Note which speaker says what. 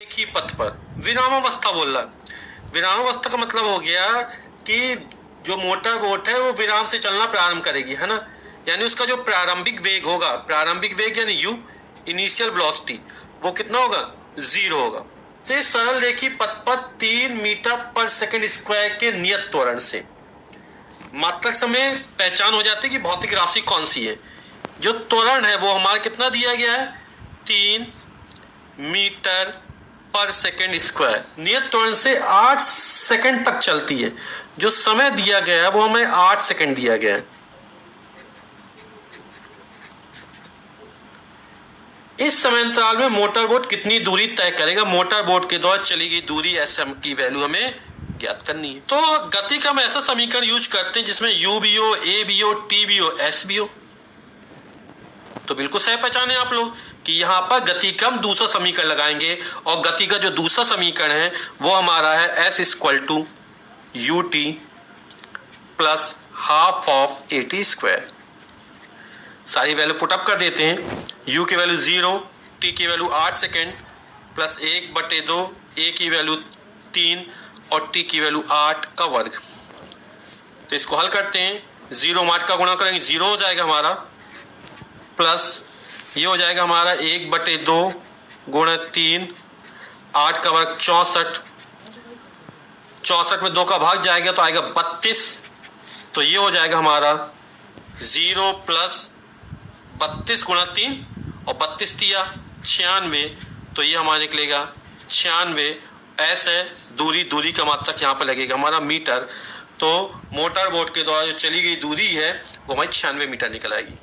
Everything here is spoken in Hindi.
Speaker 1: एक ही पथ पर विरामावस्था बोल रहा है। विरामावस्था का मतलब हो गया कि जो मोटर बोट है वो विराम से चलना प्रारंभ करेगी, है ना। यानी उसका जो प्रारंभिक वेग होगा, प्रारंभिक वेग यानी यू, इनिशियल वेलोसिटी, वो कितना होगा, 0 होगा। तो सरल रेखी पथ पर 3 मीटर पर सेकंड स्क्वायर के नियत त्वरण से मात्रक समय पहचान हो जाती है कि भौतिक राशि कौन सी है। जो त्वरण है वो हमारा कितना दिया गया है, 3 मीटर पर सेकेंड स्क्वायर। नियत त्वरण से 8 सेकंड तक चलती है। जो समय दिया गया है वो हमें 8 सेकंड दिया गया है। इस समय अंतराल में मोटर बोट कितनी दूरी तय करेगा। मोटर बोट के द्वारा चली गई दूरी एसएम की वैल्यू हमें ज्ञात करनी है। तो गति का हम ऐसा समीकरण यूज करते हैं जिसमें यू भी हो, ए भी हो, टी भी हो, एस भी हो। तो बिल्कुल सही पहचाने आप लोग कि यहां पर गति का हम दूसरा समीकरण लगाएंगे और गति का जो दूसरा समीकरण है वो हमारा है s equal to u t plus half of a t square. सारी वैल्यू पुटअप कर देते हैं। u की वैल्यू 0, t की वैल्यू 8 सेकेंड प्लस 1/2, a की वैल्यू 3 और t की वैल्यू 8 का वर्ग। तो इसको हल करते हैं। 0 8 का गुणा करेंगे 0 हो जाएगा हमारा, प्लस ये हो जाएगा हमारा 1/2 गुणा 3, 8 का वर्ग 64, 64 में 2 का भाग जाएगा तो आएगा 32। तो ये हो जाएगा हमारा 0 प्लस 32 गुणा 3 और 32 तिया 96। तो ये हमारा निकलेगा 96। ऐसे दूरी का मात्रक यहाँ पर लगेगा हमारा मीटर। तो मोटर बोट के द्वारा जो चली गई दूरी है वो हमारी 96 मीटर निकल आएगी।